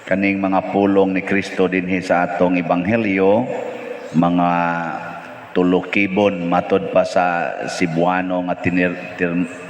kaning mga pulong ni Kristo dinhi sa atong ebanghelyo, mga tulokibon matod pa sa Cebuano nga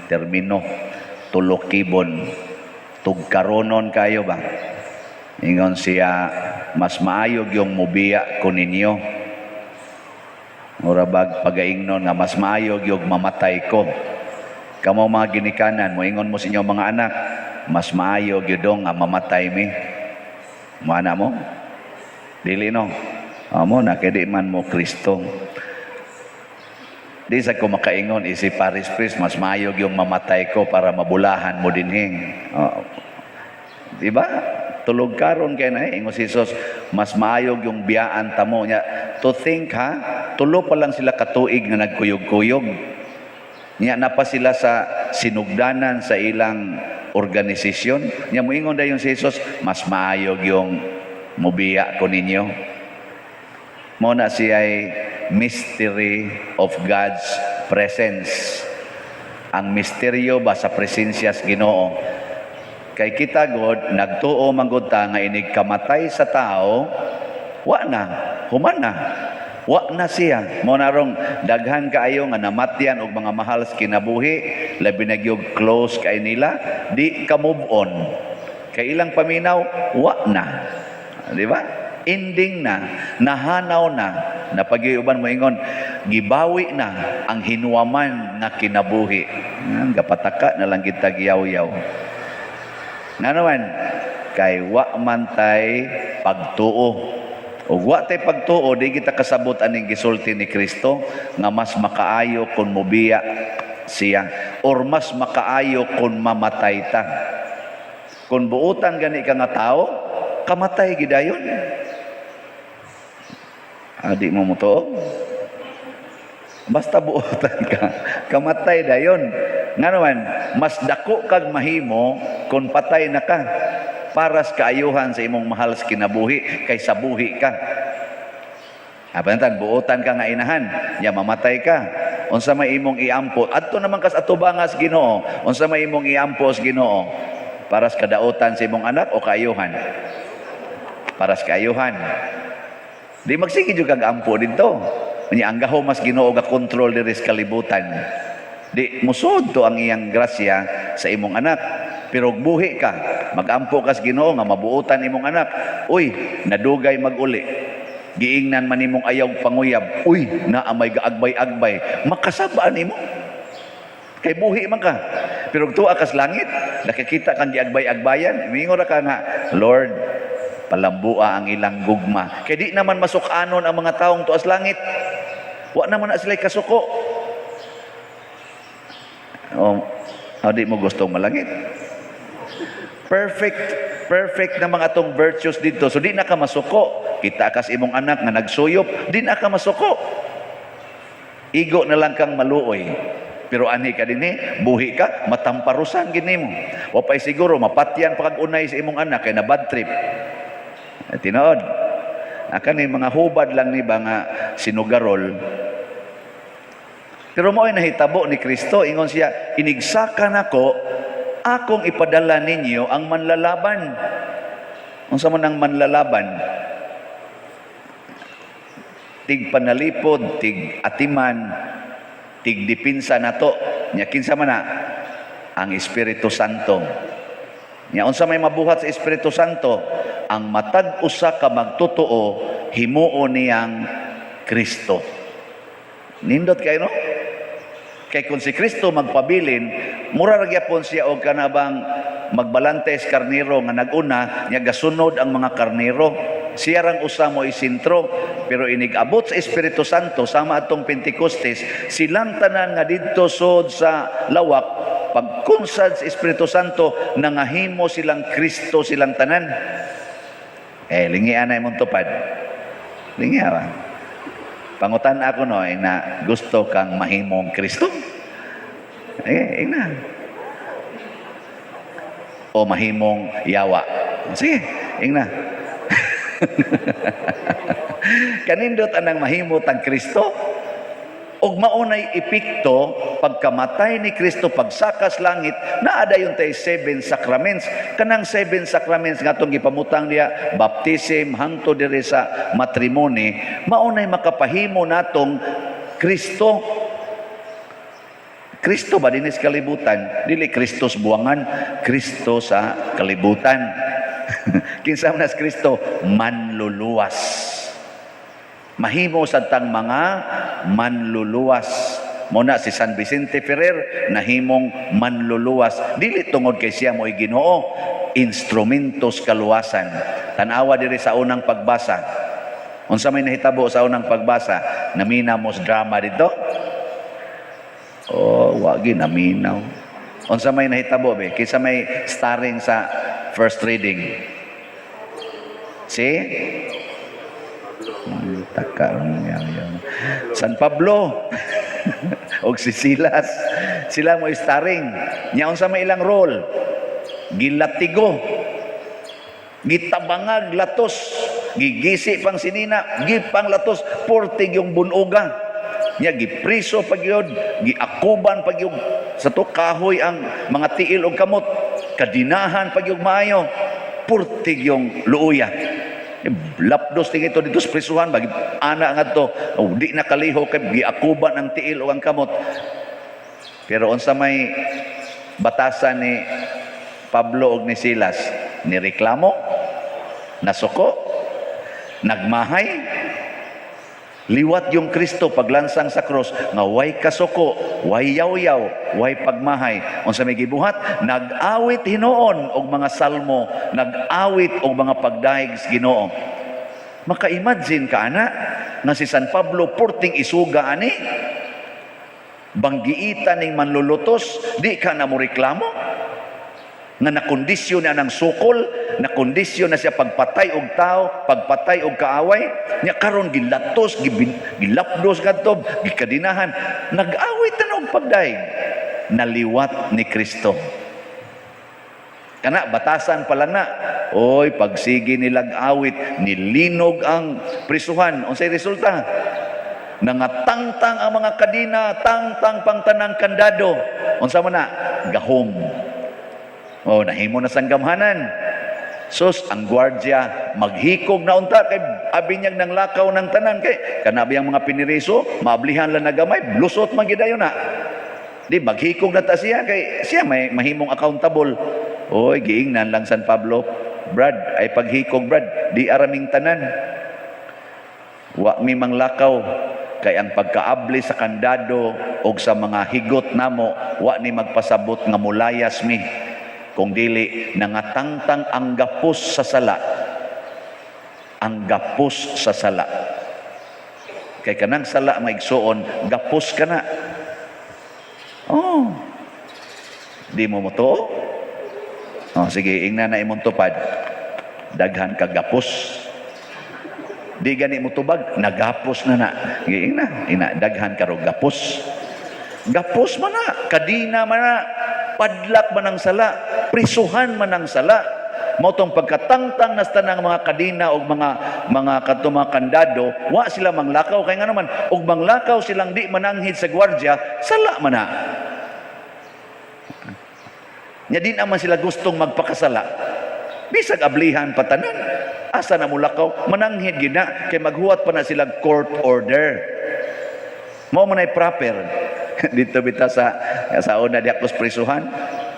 termino, tulokibon, tugkaronon kayo ba? Ingon siya, mas maayog yung mubiya ko ninyo. Murabag pagaingnon nga mas maayog yung mamatay ko. Kamo mga ginikanan, moingon mo sa inyo mga anak, mas maayog yun nga mamatay mi. Mana mo? Dili no? Amo na, kaya di man mo Kristo. Di sa ko makaingon, isi Paris Priest, mas maayog yung mamatay ko para mabulahan mo dinhing. Diba? Tulog karon kay na ingon si Jesus, mas maayog yung biyaan tamo niya. To think ha, tulo pa lang sila katuig nga nagkuyog-kuyog. Niya na pa sila sa sinugdanan sa ilang organisasyon. Niya moingon dayon si Jesus, mas maayog yung mubiya ko ninyo. Mo na siya ay mystery of God's presence. Ang misteryo ba sa presensya sa Ginoo? Kay kita God, nagtuo manggod ta nga inig kamatay sa tao, wa na, human na. Wa na siya. Mo narong daghan kaayo nga namatyan og mga mahal sa kinabuhi, labi na gyud close kay nila, di ka move on. Kay ilang paminaw, wa na. Di ba? Ending na, nahanaw na, napagiuban mo ingon, gibawi na ang hinuwaman nga kinabuhi. Gapataka na lang kita giyaw-yaw. Nga naman, kay wa man tay pagtuo. O wa tay pagtuo, di kita kasabot aning gisulti ni Kristo nga mas makaayo kung mubiya siya or mas makaayo kung mamatay ta. Kung buutan gani ka nga tao, kamatay gidayon. Di mo mutuo. Basta buutan ka, kamatay dayon. Nga naman, mas dako kag mahimo kung patay na ka. Para sa kaayuhan sa imong mahal sa kinabuhi kaysa buhi ka. Apantan, buotan ka nga inahan, ya mamatay ka. Unsa may imong iampo? Adto naman kas atubangas Ginoo. Unsa may imong iampo sa Ginoo? Para sa kadautan sa imong anak o kaayuhan? Para sa kaayuhan. Di magsige jud kag ampo didto. Unya ang gaho mas Ginoo ga kontrol diri sa kalibutan. Di musod to ang iyang grasya sa imong anak. Pero buhi ka, magampo ka sa Ginoo nga mabuutan imong anak. Uy, nadugay maguli. Giingnan man imong ayaw panguyab. Uy, naamay gaagbay-agbay. Makasabaan imo. Kay buhi man ka. Pero tuwa ka sa langit, nakikita kang giagbay-agbayan. Mingon ra ka nga, Lord, palambua ang ilang gugma. Kay di naman masukanon ang mga taong tuas langit. Wa naman na sila kasuko. Di mo gustong malangit. Perfect na mga atong virtues dito. So di na ka masuko. Kita kas imong anak nga nagsuyop, di na ka masuko. Igo na lang kang maluoy. Pero ani ka dinhi, buhi ka, matamparusan gini mo. O pa'y siguro mapatyan pa kag unay sa imong anak kay na bad trip. Tinood. Akan ni mga hubad lang ni ba nga sinugarol. Pero mo ay nahitabo ni Kristo, ingon siya, inigsakan ako, akong ipadala ninyo ang manlalaban. Unsa man ang manlalaban? Tig panalipod, tig atiman, tig dipinsa nato. Nya kinsa man na? Ang Espiritu Santo. Nya unsa may mabuhat sa Espiritu Santo? Ang matag usa ka magtotoo himuon niyang Kristo. Nindot kayo no? Kay kung si Kristo magpabilin, mura ra gyapon siya og kanabang magbalantes karnero nga naguna nya gasunod ang mga karnero. Siya rang usa mo isintro, pero inigabot sa Espiritu Santo sama atong Pentecostes, silang tanan nga didto sud sa lawak pagkunsad sa Espiritu Santo nangahimo silang Kristo silang tanan. Lingian na imong tupad. Lingian ba? Pangutan ako no, na gusto kang mahimong Kristo. Na. O mahimong yawa. Sige, na. Kanindot anang mahimot ang Kristo. Og maunay epekto pagkamatay ni Kristo, pagsakas langit, naada yung tay 7 sacraments. Kanang 7 sacraments nga itong ipamutang niya, baptism, hangto dire sa matrimony, maunay makapahimo natong Kristo. Kristo ba din sa kalibutan? Dili Kristos buwangan, Kristo sa kalibutan. Kinsa man as Kristo? Manluluwas. Mahimo sa tang mga manluluwas. Muna si San Vicente Ferrer, nahimong manluluwas. Dili tungod kay siya mo'y Ginoo, instrumentos kaluwasan. Tanawa diri sa unang pagbasa. Unsa may nahitabo sa unang pagbasa? Naminamos drama dito. Oh, wagi naminaw. Unsa may nahitabo be? Kisa may starring sa first reading. See? San Pablo og si Silas, sila mo starring. Nya unsa may ilang role? Gilatigo, gitabangag latos, gigisi pang sinina, gipang latos, portig yung bunuga. Nya gipriso pag yun, giakuban pag yung sa to kahoy ang mga tiil og kamot, kadinahan pag yung maayo, portig yung luuya. Lapdos tingin ito dito sa prisuhan, bagi ana nga to, di nakaliho kay giakuban ang tiil o ang kamot. Pero unsa may batasan ni Pablo og ni Silas, nireklamo, nasuko, nagmahay, liwat yung Kristo paglansang sa cross nga way kasuko, way yaw-yaw, way pagmahay. Unsa may gibuhat? Nag-awit hinuon og mga salmo, nag-awit og mga pagdaig sa Ginoo. Maka-imagine ka ana nga si San Pablo porting isuga ani, banggiita ning manlulutos, di ka na mo reklamo nga nakondisyon na ng sukol, nakondisyon na siya pagpatay og tao, pagpatay og kaaway, nya karon gilatos, gilapdos kadto, gikadinahan, nag-awit na og pagdaig, naliwat ni Kristo. Kana batasan pala na, oy pagsigi nilang awit, nilinog ang prisuhan. Unsay resulta? Nangatangtang ang mga kadina, tangtang pang tanang kandado. Unsa man na? Gahom. Oh, nahimo na sang gamhanan. Sus, ang gwardiya maghikog na unta kay abinyag ng lakaw ng tanan kay kanabi ang mga piniriso, maablihan lang na gamay, blusot man gidayon na. Di maghikog na ta siya kay siya may mahimong accountable. Oy, giingnan lang San Pablo, Brad, ay paghikog Brad, di araming tanan. Wa mi manglakaw kay ang pagkaabli sa kandado o sa mga higot namo, wa ni magpasabot nga mulayas mi. Kung dili nangatangtang ang gapos sa sala, ang gapos sa sala. Kay kanang sala maigsuon, gapos ka na. Oh, di mo mo to? Oh, sige, ingna na imong tupad. Daghan ka gapos. Di gani mo tubag, nagapos na na. Ina, daghan ka ro gapos. Gapos man na, kadina man na, padlak man ang sala, prisuhan man ang sala. Motong pagkatangtang na tanang mga kadina o mga kandado, wa sila manglakaw kay nga naman og manglakaw silang di mananghid sa gwardiya, sala man na. Nya din naman sila gustong magpakasala. Bisag ablihan patanan. Asa na mulakaw, mananghid gid na kay maghuwat pa na sila court order. Mao man ay proper. Dito bita sa una di ako prisuhan.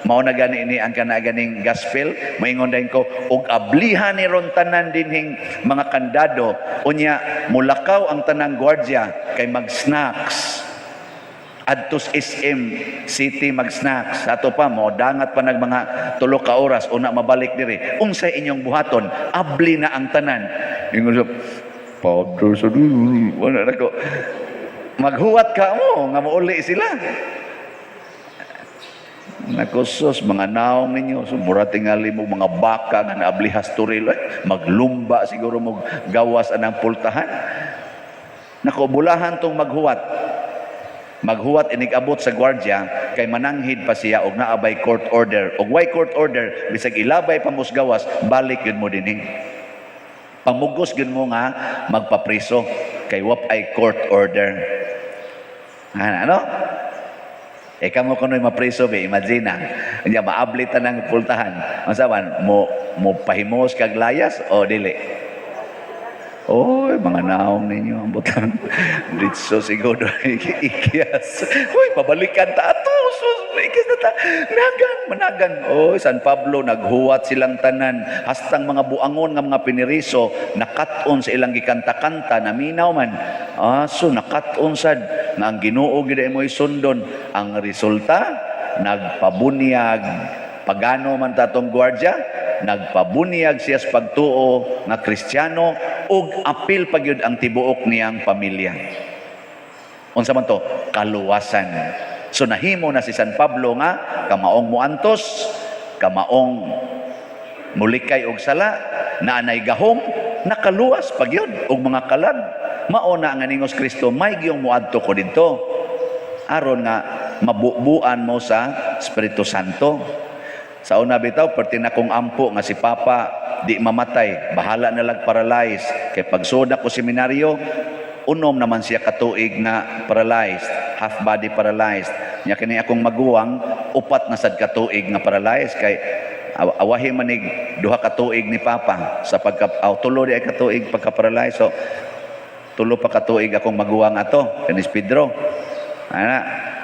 Mao na gani ini ang kana ganing gospel, moingon dayon ko og ablihan ni ron tanan dinhing mga kandado unya mulakaw ang tanang gwardiya kay mag-snacks. Adtos SM City mag-snacks. Ato pa mo dangat pa nag mga 3 ka oras una mabalik diri. Unsay inyong buhaton? Abli na ang tanan. Ingon Padre sa wala nako. Maghuwat ka mo nga mouli sila. Nakusos mga naong ninyo, so mura tingali mo mga baka nga naablihas turil, maglumba siguro mo gawas anang pultahan. Nakobulahan tong maghuwat. Maghuwat inigabot sa gwardiya kay mananghid pa siya og naabay court order. Og why court order? Bisag ilabay pa mos gawas, balik yun mo dinhi. Pamugos yun mo nga magpapriso kay wap ay court order. Ano? Kamo kuno'y mapriso be, imagine na. Kanya maablitan ng pultahan. Ang saban, mo pahimos kag layas o dili? Oy, mga naong ninyo ang butang. Ditso siguro ikias. Uy, pabalikan ta ato. Ikias na ta. Managan. Oy, San Pablo, naghuwat silang tanan. Hastang mga buangon nga mga piniriso, nakat-on sa ilang gikanta-kanta, naminaw man. So nakat-on sad, nga ang Ginoo gid mo isundon. Ang resulta, nagpabunyag. Pagano man tatong gwardya, nagpabunyag siya sa pagtuo nga Kristiyano ug apil pagyud ang tibuok niyang pamilya. Unsa man to? Kaluwasan. So nahimo na si San Pablo nga kamaong muantos, kamaong mulikay og sala, naanay gahom, nakaluwas pagyud og mga kalag. Mao na nga ningos Kristo may giyong muadto ko didto aron nga mabubuan mo sa Espiritu Santo. Sa una bitaw, perti na kong ampo nga si Papa di mamatay, bahala na lang paralyzed. Kay pagsoda ko seminaryo, unom naman siya katuig nga paralyzed, half body paralyzed. Nya kini akong maguwang, upat na sad katuig nga paralyzed kay awahi manig duha katuig ni Papa sa tulo di ay katuig pagka-paralyzed. So tulo pa katuig akong maguwang ato kanis Pedro.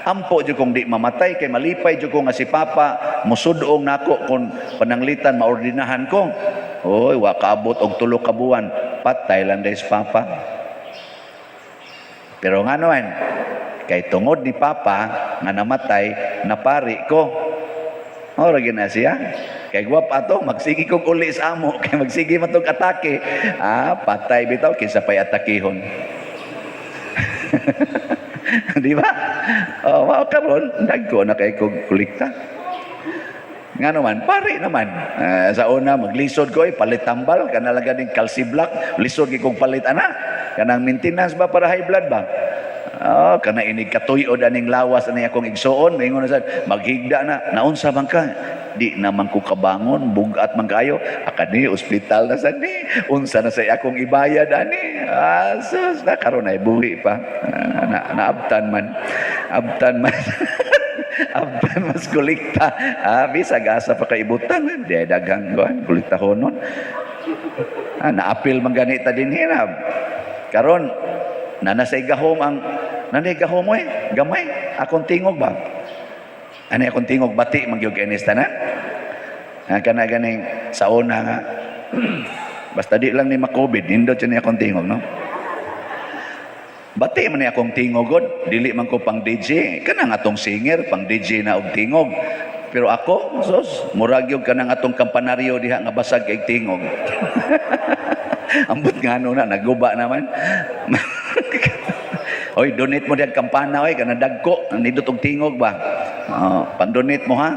Ampo jud kong di mamatay kay malipay jud ko nga si Papa musudong nako kung pananglitan maordinahan ko. Oy, wa kaabot og 3 ka buwan, patay lang dai si Papa. Pero nga naman, kay tungod ni Papa nga namatay, napari ko. Ora gina siya. Kay guwapa to, magsigi kong uli sa amo, kay magsigi man tong atake. Patay bitaw kinsa pay atakihon. Di ba? Wow, karon dagko na kay kog kulikta. Nga naman, pare naman. Sa una, maglisod ko, palit tambal, kanalaga din calci block, lisod kong palit, kanang maintenance ba para high blood ba? Kana inig katuyod aning lawas ani akong igsuon, maingon na sad, maghigda na, naunsa man ka? Di naman ko kabangon, bugat man kayo, akani ospital na sad ni, unsa na sa akong ibayad ani. Sus, na karon ay buhi pa. Naabtan man. Abtan mas kulikta. Bisag asa pa kaibutan. Di dagang kulikta honon. Naapil man ganita din hirap. Karon, nanasay gahom nanay gahom mo gamay. Akong tingog ba? Ano akong tingog bati magyog kanis tanan? Kana ganing sa una nga. Basta di lang ni ma-COVID, hindot siya niya akong tingog, no? Bati man niya akong tingogod, dili man ko pang DJ. Kanang atong singer, pang DJ na og tingog. Pero ako, murag yung kanang atong kampanaryo diha nga basag kay tingog. Ambot nga na, naguba naman. Oy, donate mo diyan kampana, oy, kanang dagko, nindot og tingog ba? Pang-donate mo ha?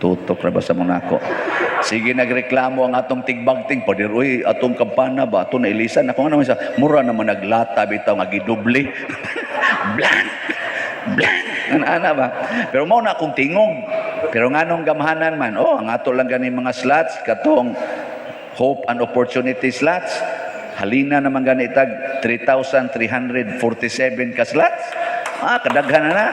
Tutok ra ba sa mong nako? Sige, nagreklamo ang atong tigbagting, padiroy, atong kampana ba, atong nailisan. Ako nga naman siya, mura naman naglata, bitaw, nga gidubli. Blank! Ana ba? Pero mao na akong tingog. Pero nga nung gamahanan man, ang ato lang ganing mga slots, katong Hope and Opportunity slots, halina naman ganitag 3,347 ka slots. Kadaghan na.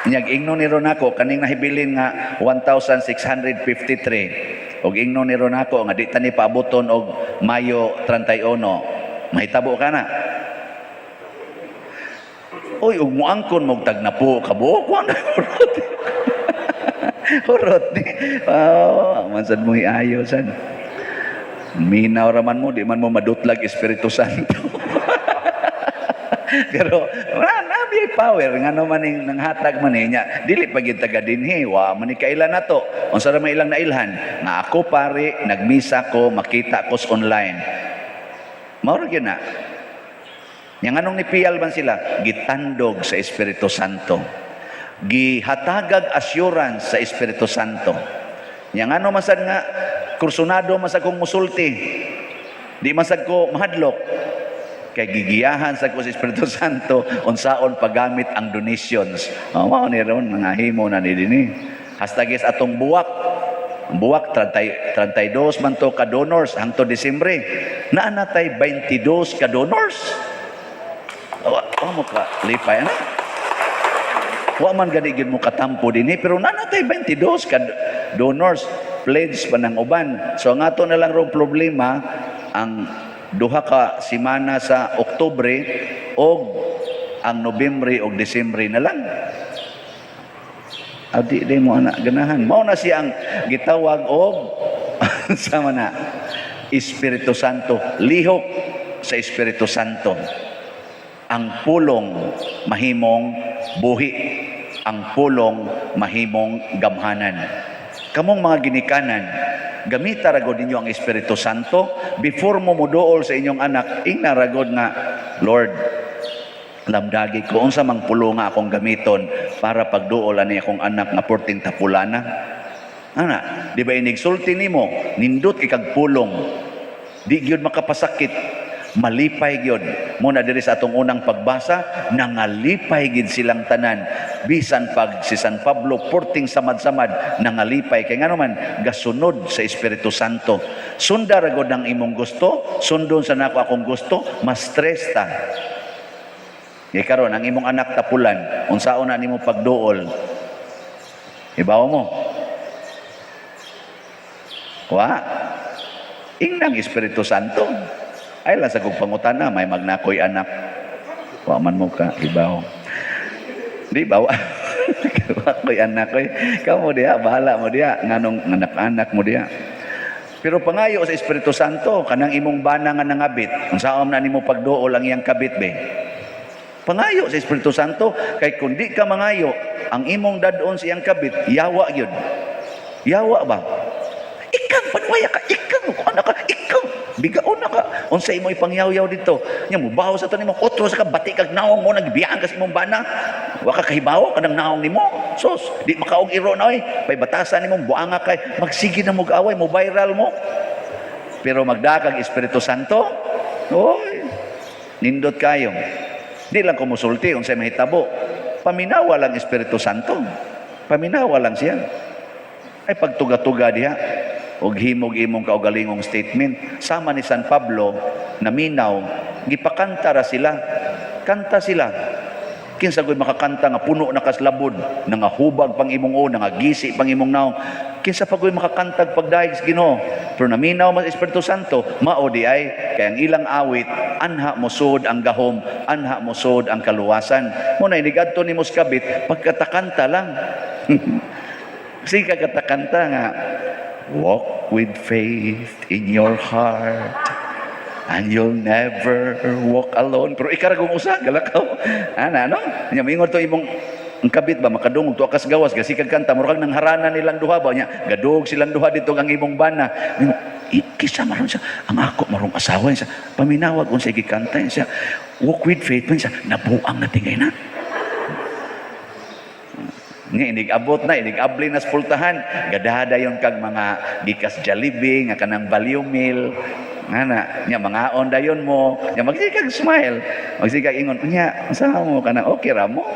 Nyag ingno ni Ronako kaning nahibilin nga 1,653. Og ingno ni Ronako nga di tani paaboton og Mayo 31. Mahitabo ka na. Oy, ug muangkon mo tag na po kabuok wa na urot. Urot ni. Mansad mo iayo san. Minaw raman mo di man mo madutlag Espiritu Santo. Pero nabi power nga naman ning nanghatag man niya dili pa gid taga dinhi wa man kailan nato unsa ra may ilang nailhan nga ako pare nagmisa ko makita ko sa online mao ra gyud na nya nganong nipiyal man sila gitandog sa Espiritu Santo gihatagag assurance sa Espiritu Santo nya ngano masad nga kursunado masad kong musulti di masad ko mahadlok kay gigiyahan sa Espiritu Santo unsaon paggamit ang donations. Mao ni ron nangahimo na ni dinhi. Hasta guys atong buwak 32 man to ka donors hangtod Disyembre. Naa natay 22 ka donors. mo ka lipay ana. Wa man gani gid mo katampo dinhi pero nanatay 22 ka donors pledge pa ng uban. So ang ato na lang ro problema ang duha ka semana sa Oktubre og ang Nobyembre og Disyembre na lang. Adi di mo anak ganahan. Mao na siyang gitawag og sama na Espiritu Santo, lihok sa Espiritu Santo. Ang pulong mahimong buhi, ang pulong mahimong gamhanan. Kamong mga ginikanan, gamita ragod ninyo ang Espiritu Santo before mo moduol sa inyong anak, ingna ragod nga, Lord, lamdagi ko unsa mang pulo nga akong gamiton para pagduol ani akong anak nga 14 tapulana. Ana, di ba inigsulti nimo, nindot ikag pulong. Di gyud makapasakit. Malipay gyud. Muna diri sa atong unang pagbasa, nangalipay gid silang tanan. Bisan pag si San Pablo porting samad-samad, nangalipay kay ngano man gasunod sa Espiritu Santo. Sunda ra gud ang imong gusto, sundon sa nako akong gusto, mas stress ta. Kay karon ang imong anak tapulan, unsaon na nimo pagduol? Ibaw mo. Wa. Ingnang Espiritu Santo. Ay lang sa kong pangutana, may magnakoy anak. Wa man mo ka, ibaw. Di ba? Wakoy anak ko. Kamu dia, bahala mo dia. Nganong anak-anak mo dia. Pero pangayo sa Espiritu Santo, kanang imong bana nga nangabit. Kung saan na nimo pagduol ang iyang kabit, be. Pangayo sa Espiritu Santo, kay kundi ka mangayo, ang imong dadon sa iyang kabit, yawa yun. Yawa ba? Ikaw, panwaya ka, ikaw, anak ka, ikaw. Bigaon na ka. Unsay mo ipangyaw-yaw dito. Nya mo bawo sa tanim mo otro sa ka bati kag naong mo nagbiyaan ka sa imong bana. Wa ka kahibaw kanang naong nimo. Sus, di makaog iro na oy. Pay batasan nimo buanga kay magsige na mo away mo viral mo. Pero magdakag Espiritu Santo. Oy. Nindot kayo. Di lang ko musulti unsay mahitabo. Paminawa lang Espiritu Santo. Paminawa lang siya. Ay pagtuga-tuga diha. Og himog imong kaugalingong statement sama ni San Pablo na minaw gipakanta ra sila, kanta sila kinsa gud makakanta nga puno na kaslabod nga hubag pang imong o nga gisi pang imong naong kinsa pa gud makakantag pagdahig sa Ginoo pero naminaw mas Espiritu Santo mao di ay kay ang ilang awit anha mosud ang gahom anha mosud ang kaluwasan mo na inigadto nimo sa kabit pagkatakanta lang kasi kagatakanta nga walk with faith in your heart and you'll never walk alone. Pero ikaragong usa, galakaw. Ano? Mingon to imong ang kabit ba, makadungog to akas gawas, kasi kagkanta, murag nang harana nilang duha ba niya, gadug silang duha dito ang imong bana. Kisa maron siya, ang ako marong asawa siya, paminawag kung siya gikanta siya, walk with faith, siya, nabuang na tingay na. Nga inig-abot na, inig-abli na spultahan. Gadada yon kag mga gikas Jollibee, nga kanang value meal. Nga na, nya mga on dayon mo. Nya magsikag smile. Magsikag ingon, nya, saan mo ka na, okay ra mo?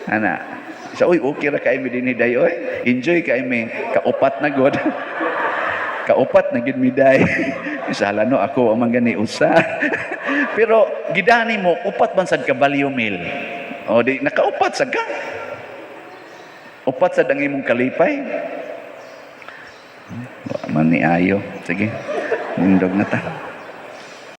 Ana, isa, uy, okay ra kayo mi din ni dayo. Enjoy kayo mi, kaupat na god. Kaupat na gid mi day. Isa no, ako ang gani usa. Pero gidani mo, upat man sad ka value meal. O di, nakaupat sad ka. Upat sa dangi mong kalipay. Man ni ayo. Sige. Mundog na ta.